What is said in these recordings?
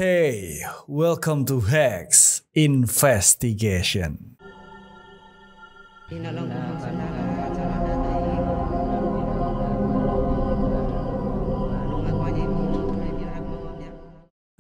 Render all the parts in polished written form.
Hey, welcome to Hex Investigation.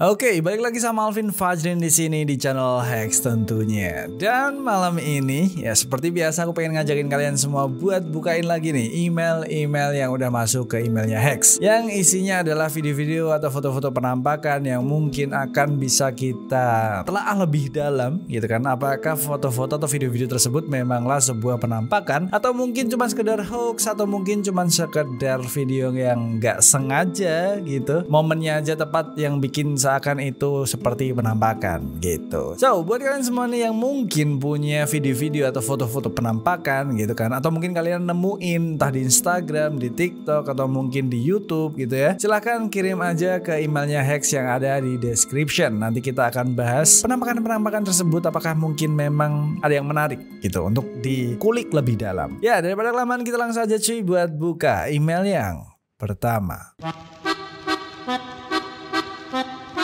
Oke, balik lagi sama Alvin Fajrin di sini di channel Hex tentunya. Dan malam ini ya seperti biasa aku pengen ngajakin kalian semua buat bukain lagi nih email-email yang udah masuk ke emailnya Hex, yang isinya adalah video-video atau foto-foto penampakan yang mungkin akan bisa kita telaah lebih dalam gitu kan. Apakah foto-foto atau video-video tersebut memanglah sebuah penampakan, atau mungkin cuma sekedar hoax, atau mungkin cuma sekedar video yang nggak sengaja gitu, momennya aja tepat yang bikin akan itu seperti penampakan gitu. So, buat kalian semua nih yang mungkin punya video-video atau foto-foto penampakan gitu kan, atau mungkin kalian nemuin entah di Instagram, di TikTok, atau mungkin di YouTube gitu ya, silahkan kirim aja ke emailnya Hex yang ada di description. Nanti kita akan bahas penampakan-penampakan tersebut, apakah mungkin memang ada yang menarik gitu untuk dikulik lebih dalam. Ya, daripada kelamaan kita langsung aja cuy buat buka email yang pertama.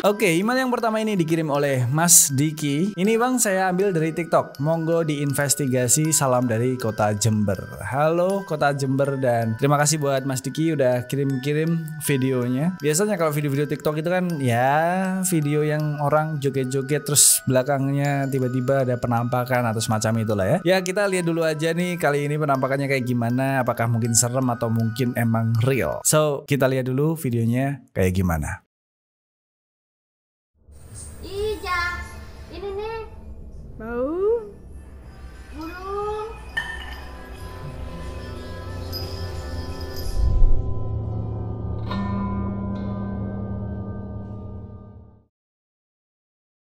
Oke, email yang pertama ini dikirim oleh Mas Diki. Ini bang, saya ambil dari TikTok. Monggo diinvestigasi, salam dari kota Jember. Halo kota Jember, dan terima kasih buat Mas Diki udah kirim-kirim videonya. Biasanya kalau video-video TikTok itu kan ya video yang orang joget-joget terus belakangnya tiba-tiba ada penampakan atau semacam itulah ya. Ya kita lihat dulu aja nih kali ini penampakannya kayak gimana. Apakah mungkin serem atau mungkin emang real. So kita lihat dulu videonya kayak gimana. Ini nih Bau burung.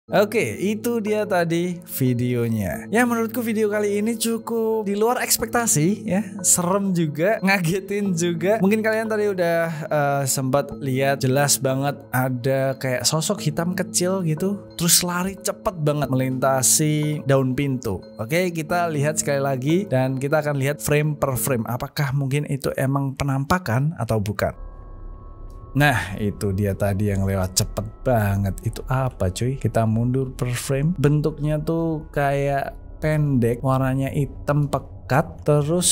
Oke, itu dia tadi videonya. Ya menurutku video kali ini cukup di luar ekspektasi ya. Serem juga, ngagetin juga. Mungkin kalian tadi udah sempat lihat jelas banget ada kayak sosok hitam kecil gitu, terus lari cepet banget melintasi daun pintu. Oke, kita lihat sekali lagi dan kita akan lihat frame per frame. Apakah mungkin itu emang penampakan atau bukan? Nah itu dia tadi yang lewat cepet banget. Itu apa cuy? Kita mundur per frame. Bentuknya tuh kayak pendek, warnanya hitam pekat, terus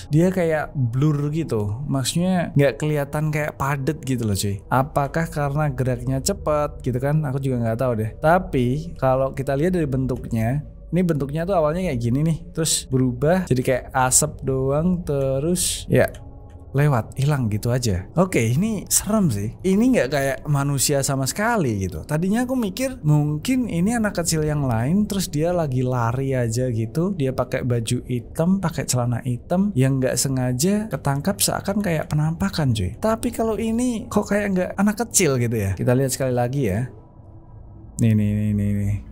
dia kayak blur gitu. Maksudnya nggak kelihatan kayak padet gitu loh cuy. Apakah karena geraknya cepet gitu kan? Aku juga nggak tahu deh. Tapi kalau kita lihat dari bentuknya, ini bentuknya tuh awalnya kayak gini nih, terus berubah jadi kayak asap doang, terus ya lewat, hilang gitu aja. Oke, ini serem sih. Ini nggak kayak manusia sama sekali gitu. Tadinya aku mikir mungkin ini anak kecil yang lain, terus dia lagi lari aja gitu. Dia pakai baju hitam, pakai celana hitam, yang nggak sengaja ketangkap seakan kayak penampakan cuy. Tapi kalau ini kok kayak nggak anak kecil gitu ya. Kita lihat sekali lagi ya. Nih.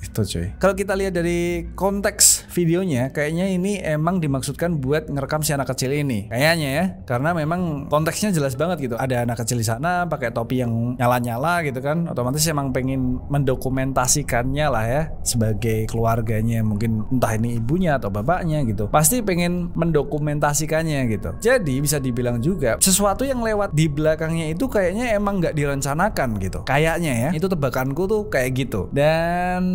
Itu cuy. Kalau kita lihat dari konteks videonya, kayaknya ini emang dimaksudkan buat ngerekam si anak kecil ini. Kayaknya ya, karena memang konteksnya jelas banget gitu. Ada anak kecil di sana pakai topi yang nyala-nyala gitu kan. Otomatis emang pengen mendokumentasikannya lah ya sebagai keluarganya, mungkin entah ini ibunya atau bapaknya gitu. Pasti pengen mendokumentasikannya gitu. Jadi bisa dibilang juga sesuatu yang lewat di belakangnya itu kayaknya emang nggak direncanakan gitu. Kayaknya ya, itu tebakanku tuh kayak gitu. Dan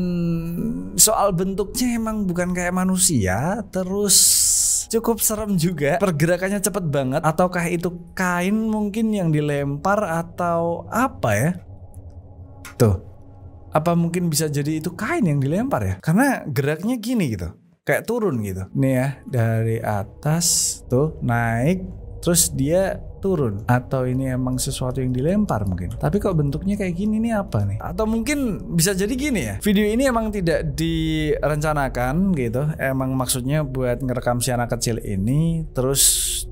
soal bentuknya emang bukan kayak manusia, terus cukup serem juga, pergerakannya cepet banget. Ataukah itu kain mungkin yang dilempar atau apa ya? Tuh, apa mungkin bisa jadi itu kain yang dilempar ya? Karena geraknya gini gitu, kayak turun gitu. Nih ya, dari atas tuh naik, terus dia turun. Atau ini emang sesuatu yang dilempar mungkin. Tapi kok bentuknya kayak gini nih apa nih? Atau mungkin bisa jadi gini ya, video ini emang tidak direncanakan gitu. Emang maksudnya buat ngerekam si anak kecil ini, terus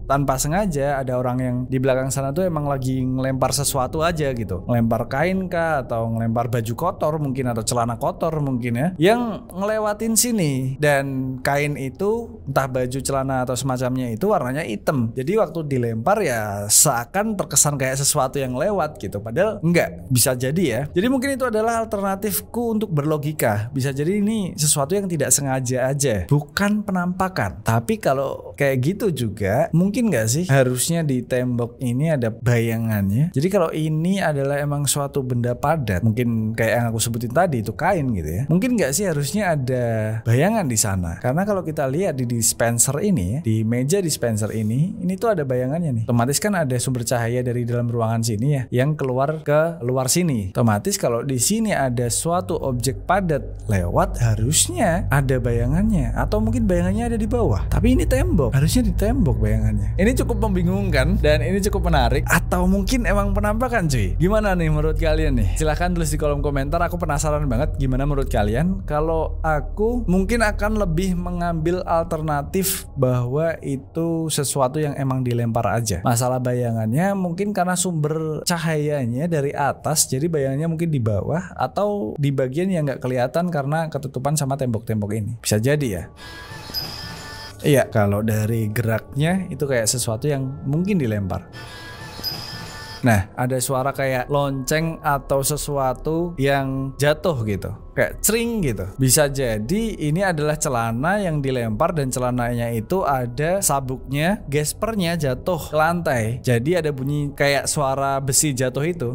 tanpa sengaja ada orang yang di belakang sana tuh emang lagi ngelempar sesuatu aja gitu. Ngelempar kain kah, atau ngelempar baju kotor mungkin, atau celana kotor mungkin ya, yang ngelewatin sini. Dan kain itu entah baju, celana atau semacamnya itu warnanya hitam. Jadi waktu dilempar ya seakan terkesan kayak sesuatu yang lewat gitu. Padahal enggak, bisa jadi ya. Jadi mungkin itu adalah alternatifku untuk berlogika. Bisa jadi ini sesuatu yang tidak sengaja aja, bukan penampakan. Tapi kalau kayak gitu juga, mungkin nggak sih harusnya di tembok ini ada bayangannya. Jadi kalau ini adalah emang suatu benda padat, mungkin kayak yang aku sebutin tadi itu kain gitu ya. Mungkin nggak sih harusnya ada bayangan di sana? Karena kalau kita lihat di dispenser ini, di meja dispenser ini tuh ada bayangannya nih. Otomatis kan ada sumber cahaya dari dalam ruangan sini ya, yang keluar ke luar sini. Otomatis kalau di sini ada suatu objek padat lewat, harusnya ada bayangannya. Atau mungkin bayangannya ada di bawah. Tapi ini tembok, harusnya di tembok bayangannya. Ini cukup membingungkan dan ini cukup menarik. Atau mungkin emang penampakan cuy. Gimana nih menurut kalian nih? Silahkan tulis di kolom komentar. Aku penasaran banget gimana menurut kalian. Kalau aku mungkin akan lebih mengambil alternatif bahwa itu sesuatu yang emang dilempar aja. Masalah bayangannya mungkin karena sumber cahayanya dari atas, jadi bayangannya mungkin di bawah atau di bagian yang nggak kelihatan karena ketutupan sama tembok-tembok ini. Bisa jadi ya. Iya, kalau dari geraknya itu kayak sesuatu yang mungkin dilempar. Nah, ada suara kayak lonceng atau sesuatu yang jatuh gitu, kayak cring gitu. Bisa jadi ini adalah celana yang dilempar dan celananya itu ada sabuknya, gespernya jatuh ke lantai. Jadi ada bunyi kayak suara besi jatuh itu.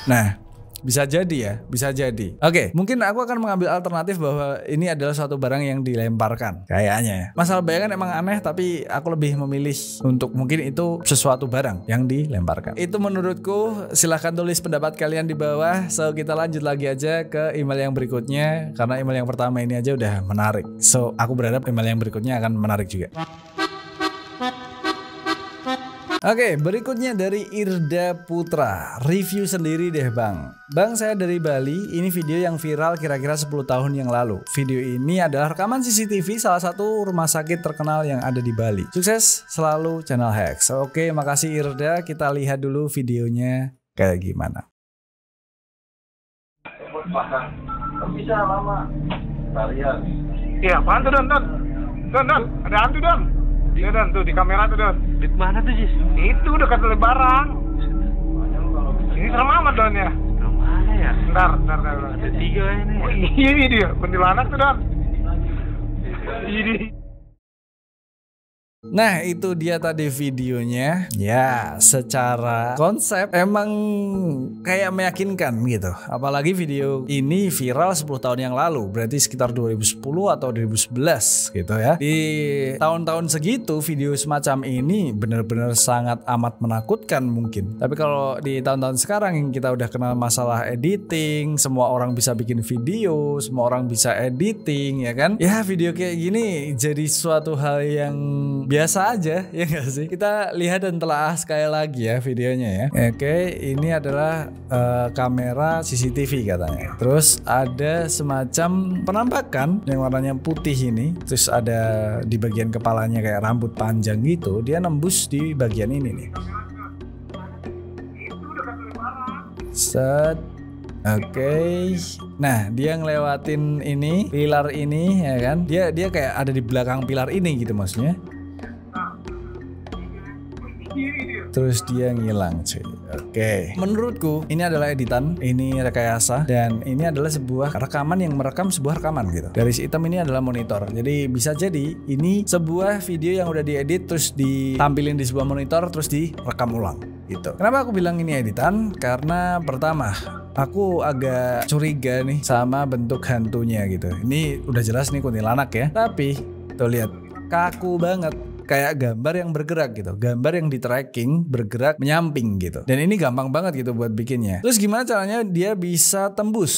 Nah, bisa jadi ya, bisa jadi. Oke, mungkin aku akan mengambil alternatif bahwa ini adalah suatu barang yang dilemparkan. Kayaknya ya. Masalah bayangan emang aneh, tapi aku lebih memilih untuk mungkin itu sesuatu barang yang dilemparkan. Itu menurutku. Silahkan tulis pendapat kalian di bawah. So, kita lanjut lagi aja ke email yang berikutnya. Karena email yang pertama ini aja udah menarik. So, aku berharap email yang berikutnya akan menarik juga. Oke, berikutnya dari Irda Putra. Review sendiri deh bang. Bang, saya dari Bali. Ini video yang viral kira-kira 10 tahun yang lalu. Video ini adalah rekaman CCTV salah satu rumah sakit terkenal yang ada di Bali. Sukses selalu channel Hex. Oke, makasih Irda. Kita lihat dulu videonya kayak gimana. Bisa lama. Kalian. Iya, apaan tuh Don? Ada hantu Don. Iya Don, tuh di kamera tuh Don. Di mana tuh Jis? Itu dekat Lebaran. Ini serem amat Don ya. Mana ya? Bentar. Ada 3 ini. Oh, ini dia, kuntilanak tuh Don. Ini. Nah, itu dia tadi videonya. Ya, secara konsep emang kayak meyakinkan gitu. Apalagi video ini viral 10 tahun yang lalu. Berarti sekitar 2010 atau 2011 gitu ya. Di tahun-tahun segitu video semacam ini benar-benar sangat amat menakutkan mungkin. Tapi kalau di tahun-tahun sekarang yang kita udah kenal masalah editing, semua orang bisa bikin video, semua orang bisa editing ya kan. Ya, video kayak gini jadi suatu hal yang biasa aja ya nggak sih. Kita lihat dan telaah sekali lagi ya videonya ya. Oke, ini adalah kamera CCTV katanya. Terus ada semacam penampakan yang warnanya putih ini. Terus ada di bagian kepalanya kayak rambut panjang gitu. Dia nembus di bagian ini nih. Set. Oke. Nah, dia ngelewatin ini, pilar ini ya kan. Dia kayak ada di belakang pilar ini gitu maksudnya. Terus dia ngilang cuy. Oke. Menurutku ini adalah editan, ini rekayasa, dan ini adalah sebuah rekaman yang merekam sebuah rekaman gitu. Garis hitam ini adalah monitor. Jadi bisa jadi ini sebuah video yang udah diedit terus ditampilin di sebuah monitor terus direkam ulang gitu. Kenapa aku bilang ini editan? Karena pertama, aku agak curiga nih sama bentuk hantunya gitu. Ini udah jelas nih kuntilanak ya. Tapi tuh lihat, kaku banget. Kayak gambar yang bergerak gitu, gambar yang di tracking bergerak menyamping gitu. Dan ini gampang banget gitu buat bikinnya. Terus gimana caranya dia bisa tembus?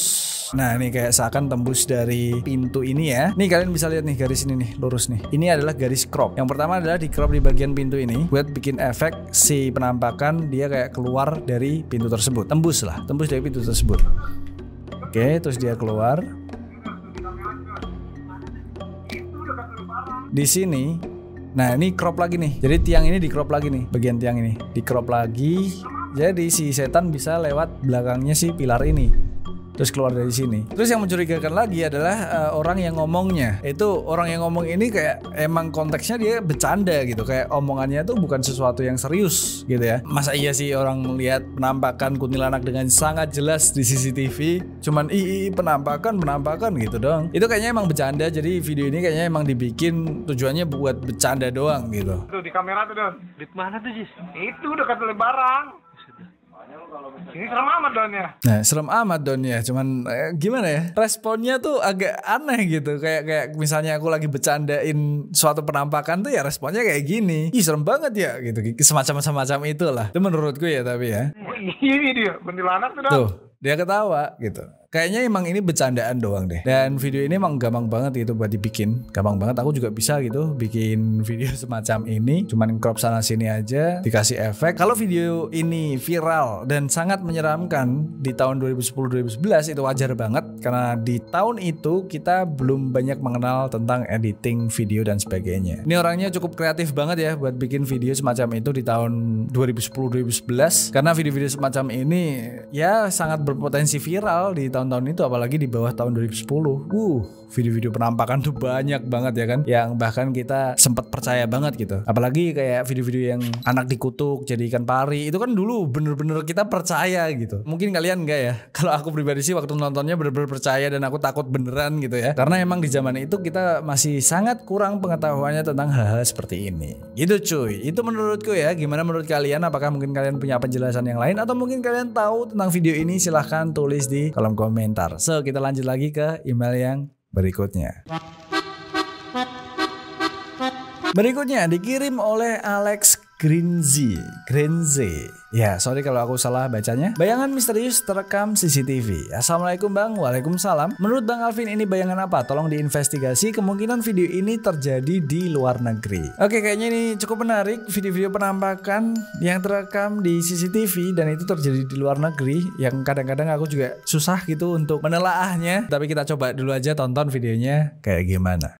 Nah, ini kayak seakan tembus dari pintu ini ya. Nih kalian bisa lihat nih garis ini nih, lurus nih. Ini adalah garis crop. Yang pertama adalah di crop di bagian pintu ini buat bikin efek si penampakan dia kayak keluar dari pintu tersebut. Tembus dari pintu tersebut. Oke, terus dia keluar. Di sini. Nah, ini crop lagi nih. Jadi tiang ini di crop lagi nih. Bagian tiang ini di crop lagi. Jadi si setan bisa lewat belakangnya si pilar ini. terus keluar dari sini. Terus yang mencurigakan lagi adalah orang yang ngomongnya. Itu orang yang ngomong ini kayak emang konteksnya dia bercanda gitu, kayak omongannya tuh bukan sesuatu yang serius gitu ya. Masa iya sih orang lihat penampakan kuntilanak dengan sangat jelas di CCTV cuman penampakan gitu doang. Itu kayaknya emang bercanda, jadi video ini kayaknya emang dibikin tujuannya buat bercanda doang gitu. Tuh di kamera tuh Don. Di mana tuh Jis? Itu dekat Lebaran. Ini serem amat Don ya. Nah serem amat Don ya, cuman gimana ya, responnya tuh agak aneh gitu. Kayak misalnya aku lagi bercandain suatu penampakan tuh ya responnya kayak gini, ih serem banget ya gitu, semacam itulah. Itu menurutku ya, tapi ya. Ini dia kuntilanak tuh Don. Tuh dia ketawa gitu. Kayaknya emang ini bercandaan doang deh. Dan video ini emang gampang banget gitu buat dibikin. Gampang banget, aku juga bisa gitu bikin video semacam ini. Cuman crop sana sini aja, dikasih efek. Kalau video ini viral dan sangat menyeramkan di tahun 2010-2011 itu wajar banget. Karena di tahun itu kita belum banyak mengenal tentang editing video dan sebagainya. Ini orangnya cukup kreatif banget ya buat bikin video semacam itu di tahun 2010-2011. Karena video-video semacam ini ya sangat berpotensi viral di tahun-tahun itu, apalagi di bawah tahun 2010. Video-video penampakan tuh banyak banget ya kan, yang bahkan kita sempat percaya banget gitu. Apalagi kayak video-video yang anak dikutuk jadi ikan pari, itu kan dulu bener-bener kita percaya gitu. Mungkin kalian enggak ya. Kalau aku pribadi sih waktu nontonnya bener-bener percaya dan aku takut beneran gitu ya. Karena emang di zaman itu kita masih sangat kurang pengetahuannya tentang hal-hal seperti ini. Gitu cuy. Itu menurutku ya. Gimana menurut kalian? Apakah mungkin kalian punya penjelasan yang lain, atau mungkin kalian tahu tentang video ini? Silahkan tulis di kolom komentar. So kita lanjut lagi ke email yang berikutnya. Berikutnya dikirim oleh Alex Grenze. Ya, sorry kalau aku salah bacanya. Bayangan misterius terekam CCTV. Assalamualaikum Bang. Waalaikumsalam. Menurut Bang Alvin ini bayangan apa? Tolong diinvestigasi. Kemungkinan video ini terjadi di luar negeri. Oke, kayaknya ini cukup menarik. Video-video penampakan yang terekam di CCTV dan itu terjadi di luar negeri, yang kadang-kadang aku juga susah gitu untuk menelaahnya. Tapi kita coba dulu aja tonton videonya kayak gimana.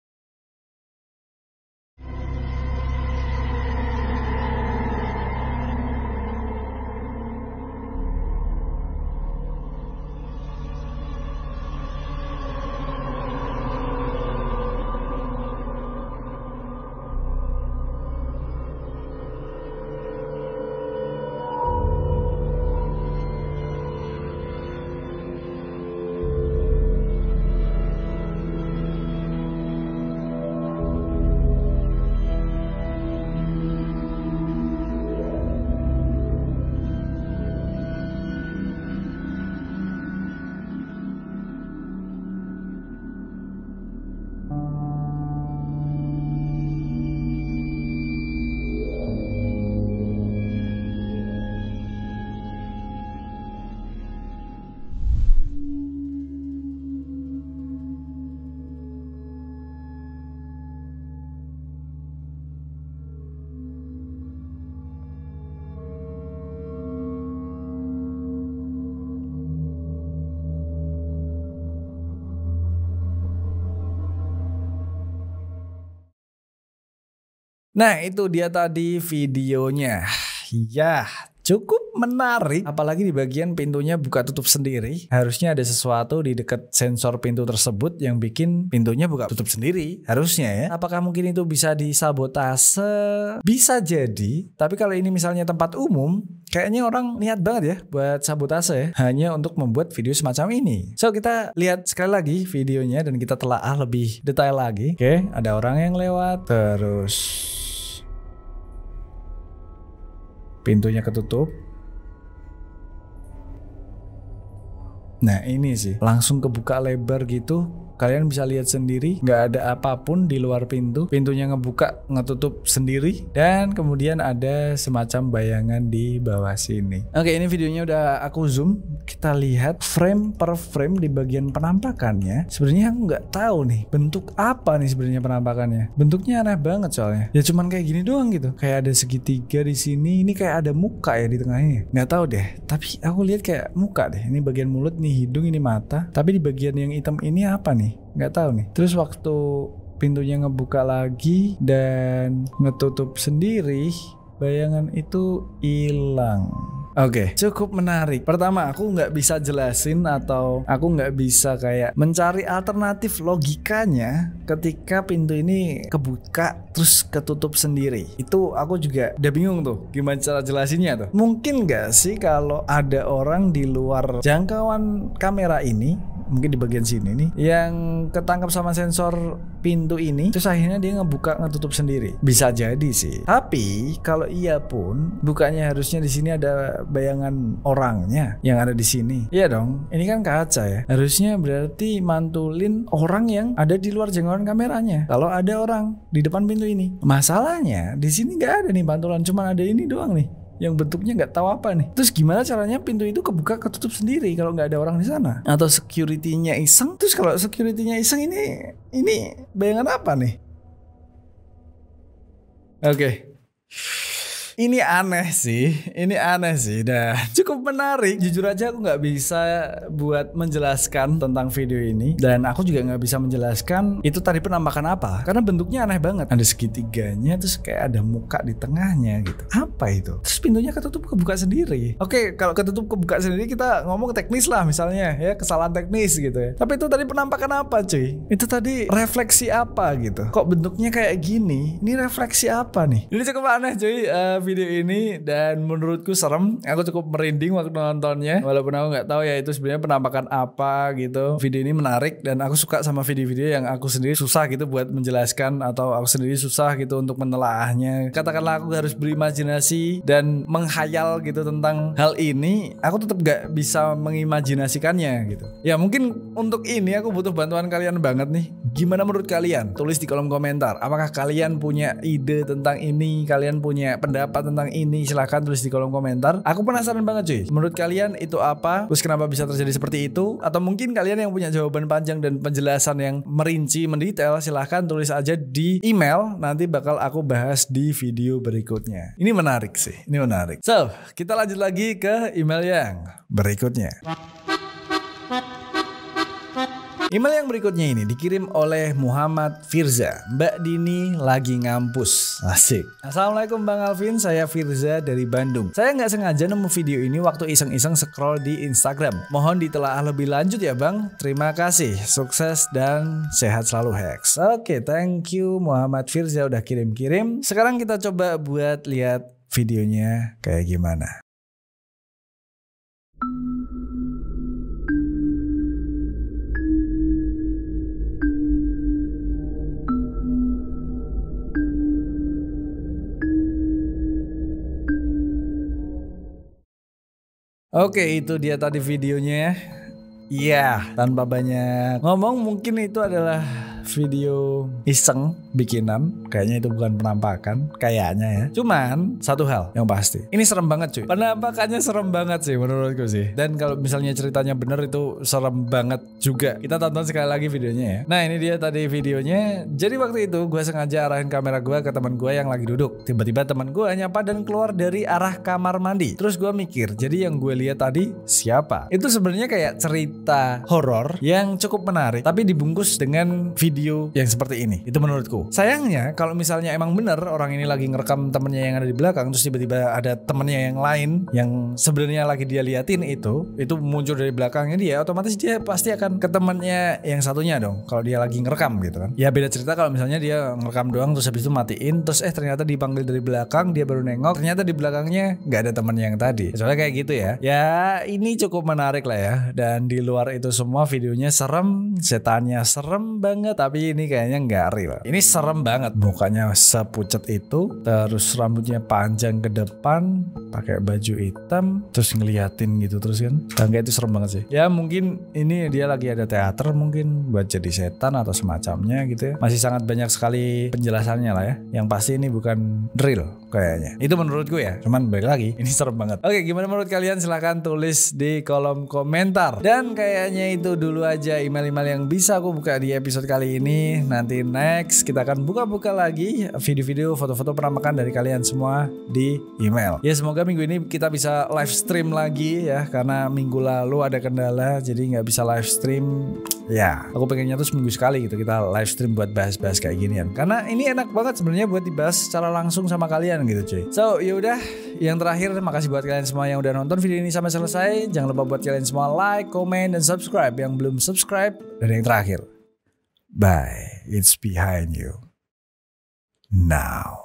Nah itu dia tadi videonya. Ya cukup menarik. Apalagi di bagian pintunya buka tutup sendiri. Harusnya ada sesuatu di dekat sensor pintu tersebut yang bikin pintunya buka tutup sendiri. Harusnya ya. Apakah mungkin itu bisa disabotase? Bisa jadi. Tapi kalau ini misalnya tempat umum, kayaknya orang niat banget ya buat sabotase ya. Hanya untuk membuat video semacam ini. So kita lihat sekali lagi videonya dan kita telaah lebih detail lagi. Oke, ada orang yang lewat. Terus pintunya ketutup. Nah ini sih langsung kebuka lebar gitu. Kalian bisa lihat sendiri, nggak ada apapun di luar pintu. Pintunya ngebuka, ngetutup sendiri. Dan kemudian ada semacam bayangan di bawah sini. Oke, ini videonya udah aku zoom. Kita lihat frame per frame di bagian penampakannya. Sebenarnya aku nggak tahu nih bentuk apa nih sebenarnya penampakannya. Bentuknya aneh banget soalnya. Ya cuman kayak gini doang gitu. Kayak ada segitiga di sini. Ini kayak ada muka ya di tengahnya. Nggak tahu deh. Tapi aku lihat kayak muka deh. Ini bagian mulut, nih hidung, ini mata. Tapi di bagian yang hitam ini apa nih? Nggak tahu nih. Terus waktu pintunya ngebuka lagi dan ngetutup sendiri, bayangan itu hilang. Oke, cukup menarik. Pertama, aku nggak bisa jelasin atau aku nggak bisa kayak mencari alternatif logikanya ketika pintu ini kebuka terus ketutup sendiri. Itu aku juga udah bingung tuh gimana cara jelasinnya tuh. Mungkin nggak sih kalau ada orang di luar jangkauan kamera ini, mungkin di bagian sini nih, yang ketangkap sama sensor pintu ini, terus akhirnya dia ngebuka ngetutup sendiri. Bisa jadi sih. Tapi kalau iya pun, bukannya harusnya di sini ada bayangan orangnya yang ada di sini. Iya dong. Ini kan kaca ya. Harusnya berarti mantulin orang yang ada di luar jangkauan kameranya. Kalau ada orang di depan pintu ini. Masalahnya di sini nggak ada nih pantulan, cuma ada ini doang nih, yang bentuknya nggak tahu apa nih. Terus gimana caranya pintu itu kebuka ketutup sendiri kalau nggak ada orang di sana? Atau security-nya iseng? Terus kalau security-nya iseng ini bayangan apa nih? Oke. Ini aneh sih dan cukup menarik. Jujur aja aku nggak bisa buat menjelaskan tentang video ini, dan aku juga nggak bisa menjelaskan itu tadi penampakan apa, karena bentuknya aneh banget. Ada segitiganya, terus kayak ada muka di tengahnya gitu. Apa itu? Terus pintunya ketutup kebuka sendiri. Oke, kalau ketutup kebuka sendiri kita ngomong teknis lah misalnya ya, kesalahan teknis gitu ya. Tapi itu tadi penampakan apa cuy? Itu tadi refleksi apa gitu? Kok bentuknya kayak gini? Ini refleksi apa nih? Ini cukup aneh cuy. Video ini, dan menurutku serem. Aku cukup merinding waktu nontonnya, walaupun aku nggak tahu ya itu sebenarnya penampakan apa gitu. Video ini menarik dan aku suka sama video-video yang aku sendiri susah gitu buat menjelaskan, atau aku sendiri susah gitu untuk menelaahnya. Katakanlah aku harus berimajinasi dan menghayal gitu tentang hal ini, aku tetap nggak bisa mengimajinasikannya gitu. Ya mungkin untuk ini aku butuh bantuan kalian banget nih. Gimana menurut kalian? Tulis di kolom komentar. Apakah kalian punya ide tentang ini? Kalian punya pendapat tentang ini? Silahkan tulis di kolom komentar. Aku penasaran banget cuy. Menurut kalian itu apa? Terus kenapa bisa terjadi seperti itu? Atau mungkin kalian yang punya jawaban panjang dan penjelasan yang merinci, mendetail, silahkan tulis aja di email. Nanti bakal aku bahas di video berikutnya. Ini menarik sih. Ini menarik. So, kita lanjut lagi ke email yang berikutnya. Email yang berikutnya ini dikirim oleh Muhammad Firza. Mbak Dini lagi ngampus. Asik. Assalamualaikum Bang Alvin, saya Firza dari Bandung. Saya nggak sengaja nemu video ini waktu iseng-iseng scroll di Instagram. Mohon ditelaah lebih lanjut ya Bang. Terima kasih. Sukses dan sehat selalu Hex. Oke, thank you Muhammad Firza udah kirim-kirim. Sekarang kita coba buat lihat videonya kayak gimana. Oke, itu dia tadi videonya. Iya, tanpa banyak ngomong, mungkin itu adalah video iseng bikinan. Kayaknya itu bukan penampakan, kayaknya ya. Cuman satu hal yang pasti, ini serem banget cuy. Penampakannya serem banget sih menurutku sih. Dan kalau misalnya ceritanya bener itu serem banget juga. Kita tonton sekali lagi videonya ya. Nah ini dia tadi videonya. Jadi waktu itu gue sengaja arahin kamera gue ke teman gue yang lagi duduk. Tiba-tiba teman gue nyapa dan keluar dari arah kamar mandi. Terus gue mikir, jadi yang gue lihat tadi siapa? Itu sebenarnya kayak cerita horor yang cukup menarik, tapi dibungkus dengan video yang seperti ini. Itu menurutku. Sayangnya kalau misalnya emang bener orang ini lagi ngerekam temennya yang ada di belakang, terus tiba-tiba ada temennya yang lain yang sebenarnya lagi dia liatin itu muncul dari belakangnya dia, otomatis dia pasti akan ke temennya yang satunya dong. Kalau dia lagi ngerekam gitu kan. Ya beda cerita kalau misalnya dia ngerekam doang terus habis itu matiin, terus ternyata dipanggil dari belakang, dia baru nengok, ternyata di belakangnya nggak ada temennya yang tadi. Soalnya kayak gitu ya. Ya ini cukup menarik lah ya. Dan di luar itu semua videonya serem, setannya serem banget, tapi ini kayaknya nggak real. Ini serem banget, mukanya sepucet itu, terus rambutnya panjang ke depan, pakai baju hitam, terus ngeliatin gitu terus kan. Tangga itu serem banget sih. Ya mungkin ini dia lagi ada teater mungkin buat jadi setan atau semacamnya gitu ya. Masih sangat banyak sekali penjelasannya lah ya. Yang pasti ini bukan real kayaknya. Itu menurutku ya. Cuman balik lagi, ini serem banget. Oke, gimana menurut kalian? Silahkan tulis di kolom komentar. Dan kayaknya itu dulu aja email-email yang bisa aku buka di episode kali ini. Nanti next kita akan buka-buka lagi video-video, foto-foto penampakan dari kalian semua di email. Ya semoga minggu ini kita bisa live stream lagi ya, karena minggu lalu ada kendala jadi nggak bisa live stream. Ya aku pengennya tuh seminggu sekali gitu kita live stream buat bahas-bahas kayak ginian, karena ini enak banget sebenarnya buat dibahas secara langsung sama kalian gitu cuy. So yaudah, yang terakhir makasih buat kalian semua yang udah nonton video ini sampai selesai. Jangan lupa buat kalian semua like, comment, dan subscribe yang belum subscribe. Dan yang terakhir, bye, it's behind you now.